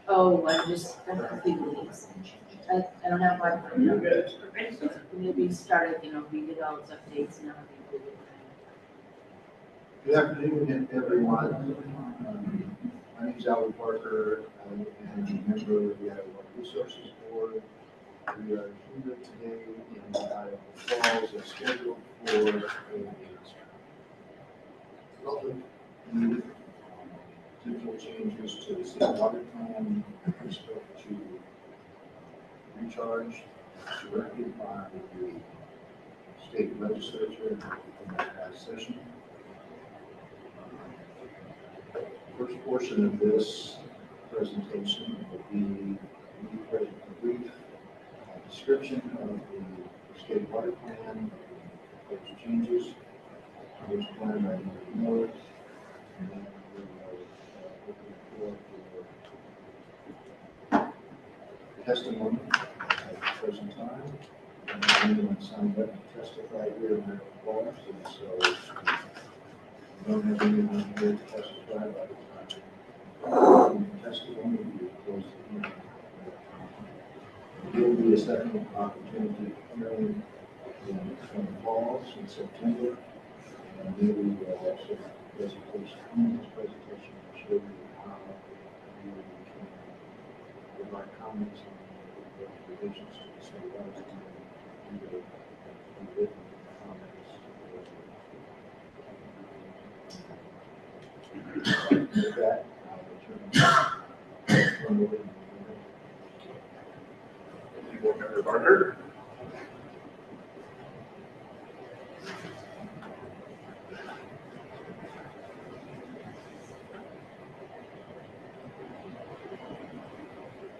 Oh, I just completely. I don't have one. You're good. We started, we did all those updates and everything. Good afternoon, everyone. My name is Alan Parker. I'm a member of the Idaho Resources Board. We are here today in Idaho Falls as scheduled for a digital changes to the state water plan with respect to recharge directed by the state legislature in that past session. First portion of this presentation will be a brief description of the state water plan, those changes, which plan I know, and then we will open the floor for testimony at the present time. And anyone signed up to testify here in Idaho Falls, and so we don't have anyone here to testify by the time testimony will be closed. There will be a second opportunity hearing in Falls in September, and there we will also have a presentation. In this presentation, will show you how you can provide comments on the recommendations to the state legislature, either written comments. With that, I will turn over. Board Member Barker.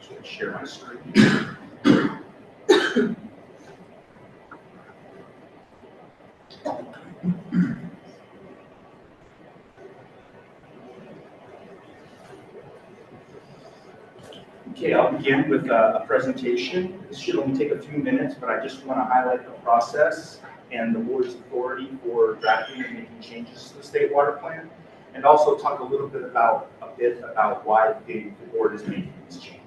Just share my screen. Okay, I'll begin with a presentation. This should only take a few minutes, but I just want to highlight the process and the board's authority for drafting and making changes to the state water plan, and also talk a little bit about why the board is making these changes.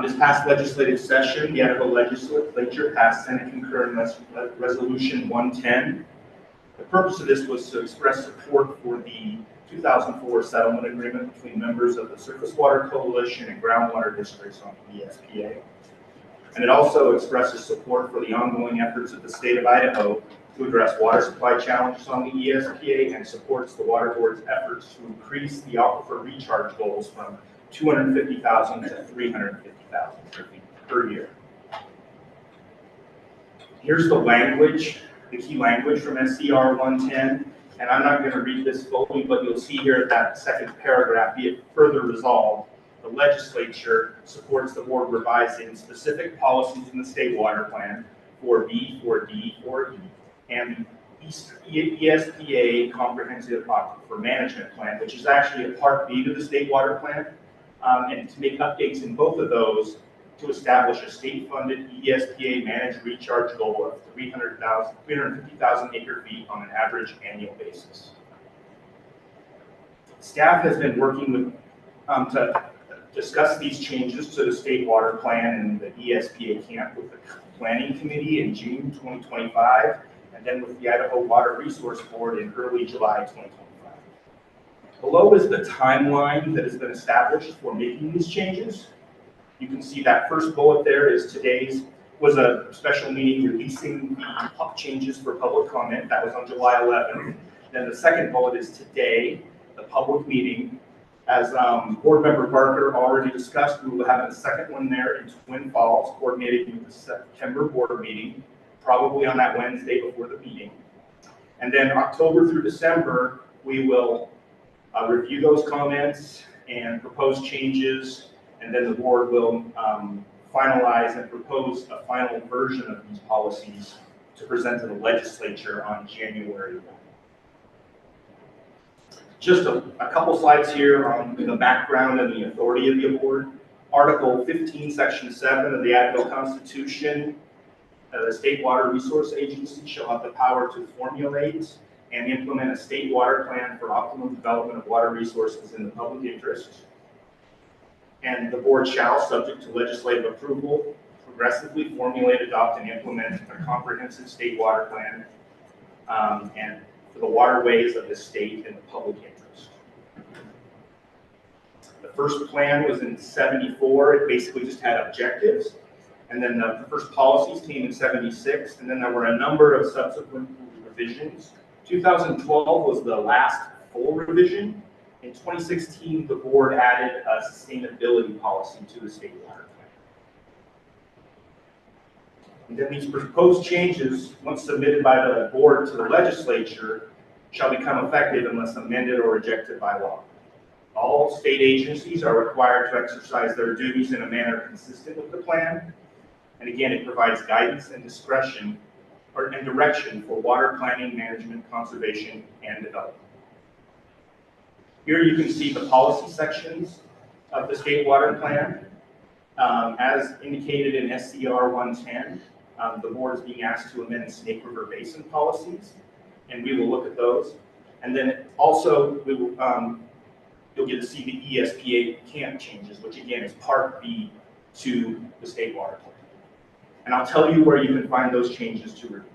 This past legislative session, the Idaho legislature passed Senate Concurrent Resolution 110. The purpose of this was to express support for the 2004 settlement agreement between members of the Surface Water Coalition and groundwater districts on the ESPA. And it also expresses support for the ongoing efforts of the state of Idaho to address water supply challenges on the ESPA, and supports the Water Board's efforts to increase the aquifer recharge goals from 250,000 to 350,000 per year. Here's the language, the key language from SCR 110. And I'm not going to read this fully, but you'll see here at that second paragraph, be it further resolved, the legislature supports the board revising specific policies in the state water plan 4B, 4D, 4E, and the ESPA Comprehensive Aquifer Management Plan, which is actually a Part B to the state water plan, and to make updates in both of those to establish a state-funded ESPA managed recharge goal of 350,000 acre-feet on an average annual basis. Staff has been working with to discuss these changes to the state water plan and the ESPA camp with the Planning Committee in June 2025, and then with the Idaho Water Resource Board in early July 2025. Below is the timeline that has been established for making these changes. You can see that first bullet there is was a special meeting releasing the changes for public comment. That was on July 11th. Then the second bullet is today, the public meeting. As Board Member Barker already discussed, we will have a second one there in Twin Falls, coordinated with the September board meeting, probably on that Wednesday before the meeting. And then October through December, we will review those comments and propose changes, and then the board will finalize and propose a final version of these policies to present to the legislature on January 1. Just a couple slides here on the background and the authority of the board. Article 15, Section 7 of the Idaho Constitution The State Water Resource Agency shall have the power to formulate and implement a state water plan for optimum development of water resources in the public interest. And the board shall, subject to legislative approval, progressively formulate, adopt, and implement a comprehensive state water plan and for the waterways of the state in the public interest. The first plan was in '74. It basically just had objectives. And then the first policies came in '76. And then there were a number of subsequent revisions. 2012 was the last full revision. In 2016, the board added a sustainability policy to the state water plan. And then these proposed changes, once submitted by the board to the legislature, shall become effective unless amended or rejected by law. All state agencies are required to exercise their duties in a manner consistent with the plan. And again, it provides guidance and discretion and direction for water planning, management, conservation, and development. Here you can see the policy sections of the state water plan. As indicated in SCR 110, the board is being asked to amend Snake River Basin policies, and we will look at those. And then also, we will, you'll get to see the ESPA camp changes, which again is Part B to the state water plan. And I'll tell you where you can find those changes to review.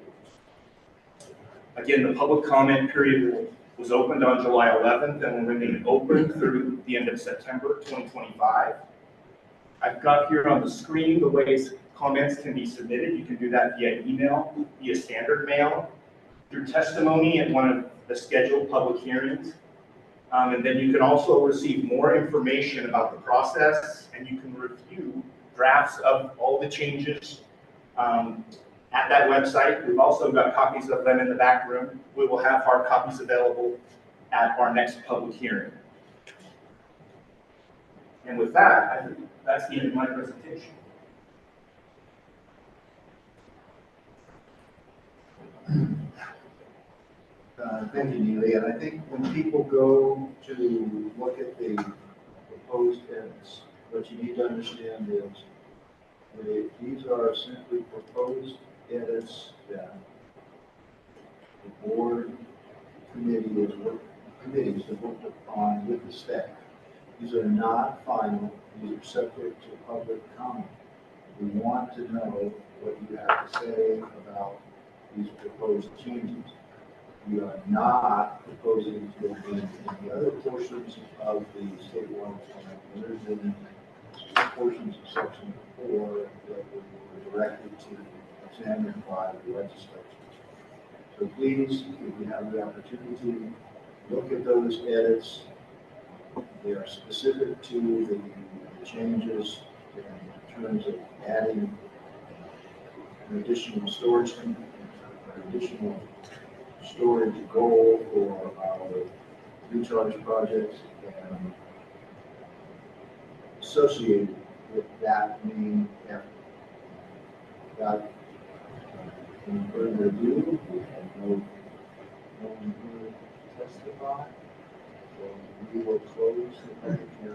Again, the public comment period was opened on July 11th and will remain open through the end of September 2025. I've got here on the screen the ways comments can be submitted. You can do that via email, via standard mail, through testimony at one of the scheduled public hearings. And then you can also receive more information about the process, and you can review drafts of all the changes at that website. We've also got copies of them in the back room. We will have hard copies available at our next public hearing. And with that, I think that's the end of my presentation. Thank you, Neely. And I think when people go to look at the proposed edits, what you need to understand is that these are simply proposed edits that the board committees have worked upon with the staff. These are not final. These are subject to public comment. We want to know what you have to say about these proposed changes. We are not proposing to amend any other portions of the state water plan other than portions of section 4 that were directed to examined by the legislature. So please, if you have the opportunity, look at those edits. They are specific to the changes in terms of adding an additional storage, an additional storage goal for our recharge projects, and associated with that main effort. Without any further ado, we have no one here to testify, so we will close the public hearing.